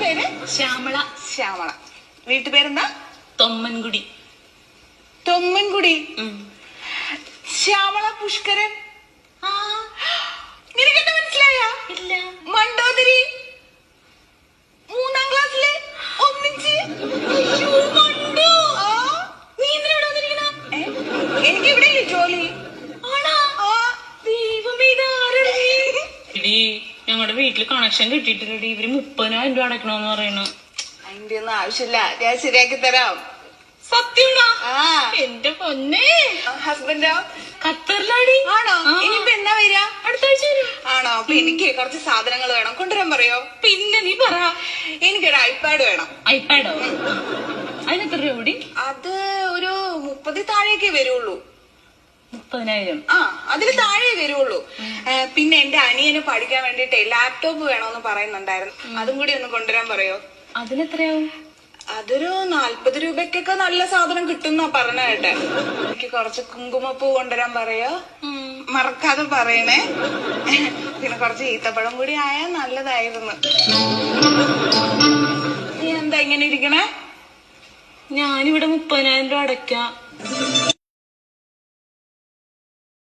പേര്? ശ്യാമള. ശ്യാമള. വീട്ടുപേരെന്താ? തൊമ്മൻകുടി. തൊമ്മൻകുടി. ശ്യാമള പുഷ്കരൻ. നിനക്കെന്താ മനസ്സിലായ? ഇല്ല. മണ്ടോദരി 3ാം ക്ലാസ്സിലെ ഒന്നിച്ച്. നീ എന്തിനാ വന്നിരിക്കണ? എനിക്ക് ഇവിടെ ജോലി. എടി ഞങ്ങളുടെ വീട്ടില് കണക്ഷൻ കിട്ടിയിട്ടില്ലടി. ഇവര് 30,000 രൂപ അടക്കണോന്ന് പറയണു. അതിന്റെ ഒന്നും ആവശ്യമില്ല, ഞാൻ ശരിയാക്കി തരാം. സത്യമാണോ? എന്റെ പൊന്നെ. ഹസ്ബൻഡോ? ഖത്തറിലാടി. ആണോ? ഇനിയിപ്പോ എന്നാ വരിക? അടുത്ത ആഴ്ച വരും. ആണോ? അപ്പൊ എനിക്ക് കുറച്ച് സാധനങ്ങൾ വേണം, കൊണ്ടുവരാൻ പറയോ? പിന്നെ നീ പറ. എനിക്കൊരു ഐപാഡ് വേണം. ഐപാഡോ? അതിനെത്ര രൂപ കൂടി? അത് ഒരു 30 താഴേക്കേ വരുള്ളൂ. 30,000? അതിന് താഴെ വരുള്ളൂ. പിന്നെ എന്റെ അനിയന് പഠിക്കാൻ വേണ്ടിട്ട് ലാപ്ടോപ്പ് വേണോന്ന് പറയുന്നുണ്ടായിരുന്നു, അതും കൂടി ഒന്ന് കൊണ്ടുവരാൻ പറയോ? അതിനെത്രയാവും? അതൊരു 40 രൂപയ്ക്കൊക്കെ നല്ല സാധനം കിട്ടുന്ന പറഞ്ഞ കേട്ടെ. എനിക്ക് കുറച്ച് കുങ്കുമപ്പൂ കൊണ്ടുവരാൻ പറയോ? മറക്കാതെ പറയണേ. പിന്നെ കുറച്ച് ഈത്തപ്പഴം കൂടി ആയാൽ നല്ലതായിരുന്നു. നീ എന്താ ഇങ്ങനെ ഇരിക്കണേ? ഞാനിവിടെ 30,000 രൂപ അടയ്ക്കാം.